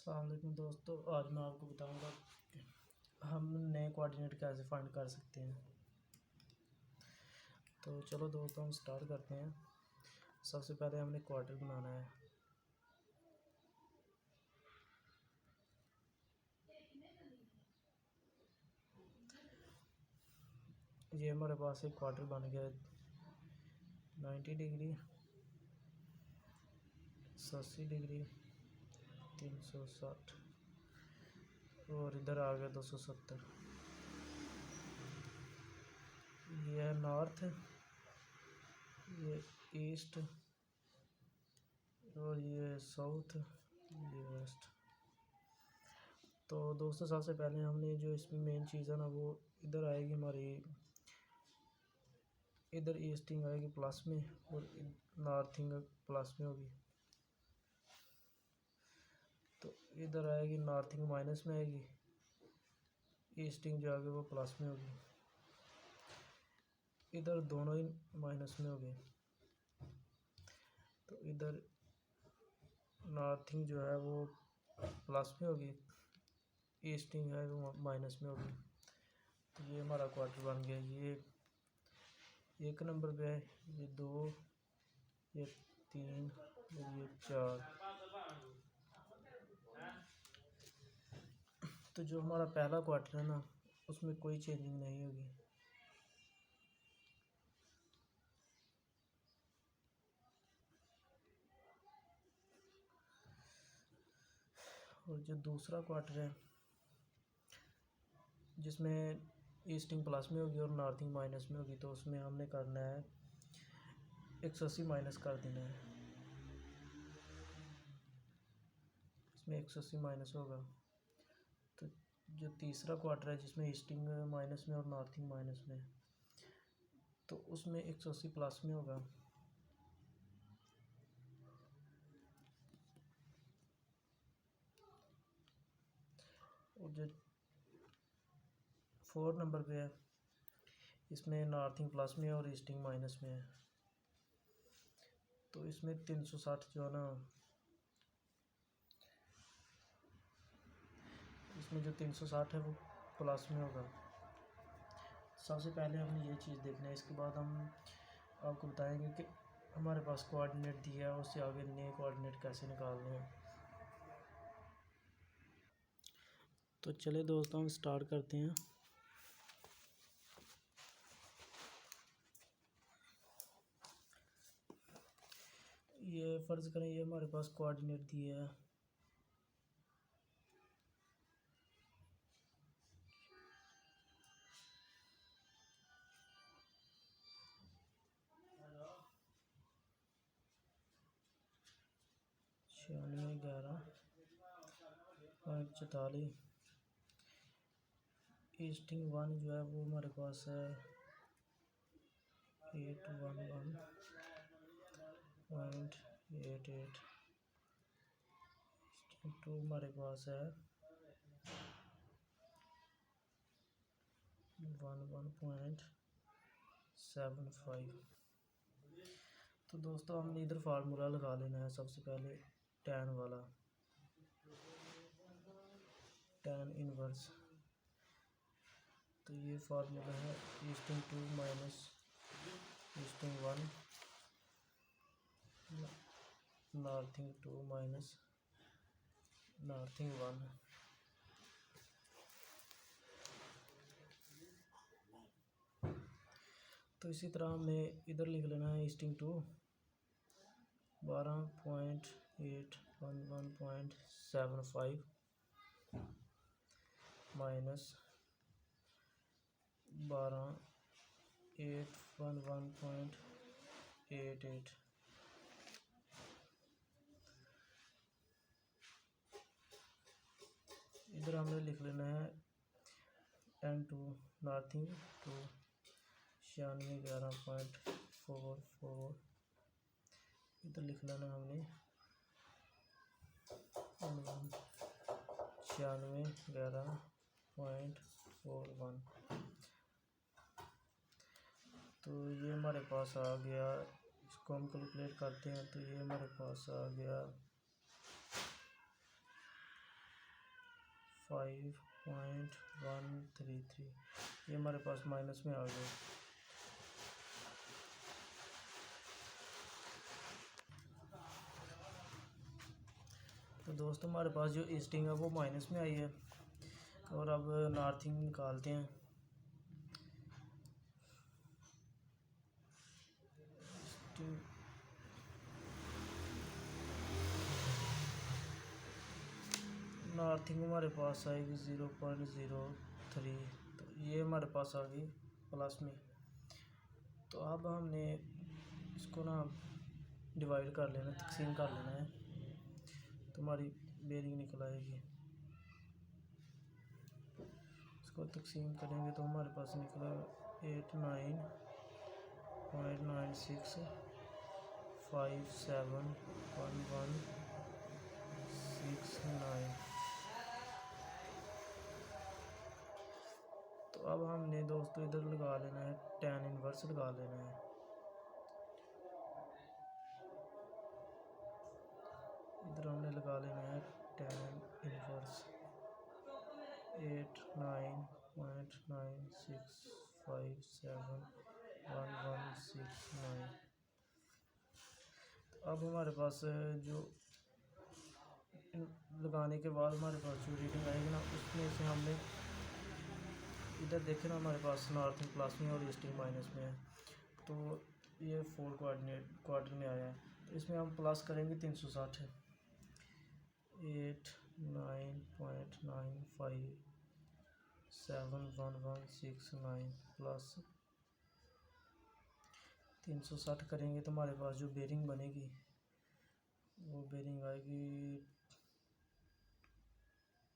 अस्सलाम वालेकुम दोस्तों, आज मैं आपको बताऊंगा कि हम नए कोऑर्डिनेट कैसे फाइंड कर सकते हैं। तो चलो दोस्तों हम स्टार्ट करते हैं। सबसे पहले हमने क्वार्टर बनाना है। ये हमारे पास एक क्वार्टर बन गया 90 डिग्री, 80 डिग्री, 360 और इधर आ गया 270। ये है नॉर्थ, ये ईस्ट और ये साउथ, ये वेस्ट। तो दोस्तों सबसे पहले हमने जो इसमें मेन चीज़ है ना, वो इधर आएगी हमारी, इधर ईस्टिंग आएगी प्लस में और नॉर्थिंग प्लस में होगी। तो इधर आएगी नॉर्थिंग माइनस में आएगी, ईस्टिंग जो आगे वो प्लस में होगी। इधर दोनों ही माइनस में होगी। तो इधर नॉर्थिंग जो है वो प्लस में होगी, ईस्टिंग है वो माइनस में होगी। तो ये हमारा क्वार्टर बन गया। ये 1 नंबर पे है, ये 2, ये 3 और ये 4। तो जो हमारा पहला क्वार्टर है ना, उसमें कोई चेंजिंग नहीं होगी। और जो दूसरा क्वार्टर है, जिसमें ईस्टिंग प्लस में होगी और नॉर्थिंग माइनस में होगी, तो उसमें हमने करना है 180 माइनस कर देना है। इसमें 180 माइनस होगा। तो जो तीसरा क्वार्टर है, जिसमें ईस्टिंग माइनस में और नॉर्थिंग माइनस में, तो उसमें 180 प्लस में होगा। और जो 4 नंबर पे है, इसमें नॉर्थिंग प्लस में और ईस्टिंग माइनस में है। तो इसमें 360 जो है ना, इसमें जो 360 है वो प्लस में होगा। सबसे पहले हमने ये चीज़ देखना है, इसके बाद हम आपको बताएंगे कि हमारे पास कोऑर्डिनेट दिया है, उससे आगे नए कोऑर्डिनेट कैसे निकालने हैं। तो चले दोस्तों हम स्टार्ट करते हैं। ये फ़र्ज़ करें ये हमारे पास कोऑर्डिनेट दिया है। छियानवे 11.44। ईस्टिंग 1 जो है वो हमारे पास है 811.88। ईस्टिंग 2 हमारे पास है 11.75। तो दोस्तों हमने इधर फार्मूला लगा लेना है। सबसे पहले tan वाला, tan इनवर्स। तो ये फार्मूला है easting 2 minus easting 1, northing 2 minus northing 1। तो इसी तरह हमने इधर लिख लेना है ईस्टिंग 2 12.811.75 माइनस 12.811.88। इधर हमने लिख लेना है n2 नॉर्थिंग 2 96.11.44। इधर लिख लेना हमने 96.11.41। तो ये हमारे पास आ गया। इसको हम कैलकुलेट करते हैं तो ये हमारे पास आ गया 5.133, ये हमारे पास माइनस में आ गया। तो दोस्तों हमारे पास जो ईस्टिंग है वो माइनस में आई है। और अब नॉर्थिंग निकालते हैं। नॉर्थिंग हमारे पास आएगी 0.03, तो ये हमारे पास आ गई प्लस में। तो अब हमने इसको ना डिवाइड कर लेना, तकसीम कर लेना है, तो हमारी बेरिंग निकल आएगी। इसको तकसीम करेंगे तो हमारे पास निकला 89.96571169। तो अब हमने दोस्तों इधर लगा लेना है tan इनवर्स लगा लेना है। इधर हमने लगा लेना है tan इनवर्स 89.96571169। अब हमारे पास जो लगाने के बाद हमारे पास जो रीडिंग आएगी ना, उसमें से हमने इधर देखें ना, हमारे पास नॉर्थिंग प्लस में और ईस्टिंग माइनस में है। तो ये 4 क्वार्टर में आया है, तो इसमें हम प्लस करेंगे 360, 89.95711169 प्लस 360 करेंगे तो हमारे पास जो बेरिंग बनेगी वो बेरिंग आएगी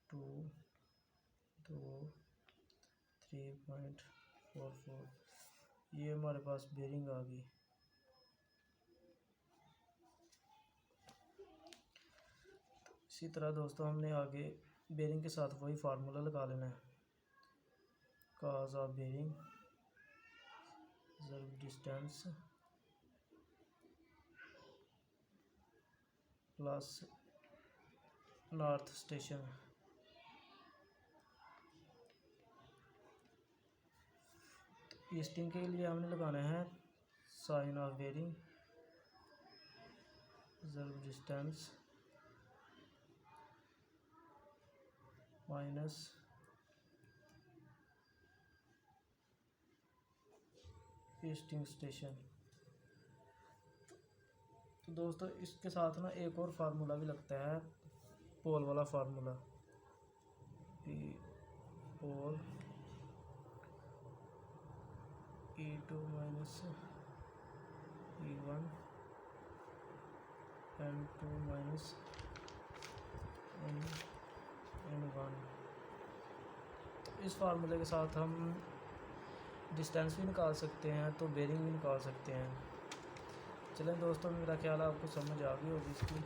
3.44। ये हमारे पास बेरिंग आ गई। इसी तरह दोस्तों हमने आगे बेरिंग के साथ वही फार्मूला लगा लेना है। Cos of bearing reserve distance plus north station. Easting के लिए हमने लगाना है sine of bearing reserve distance minus easting station. तो दोस्तों इसके साथ ना एक और फार्मूला भी लगता है, पोल वाला फार्मूला, पोल E2 minus E1 N2 minus N1। तो इस फार्मूले के साथ हम डिस्टेंस भी निकाल सकते हैं, तो बेरिंग भी निकाल सकते हैं। चलें दोस्तों, मेरा ख्याल आपको समझ आ गई होगी इसकी।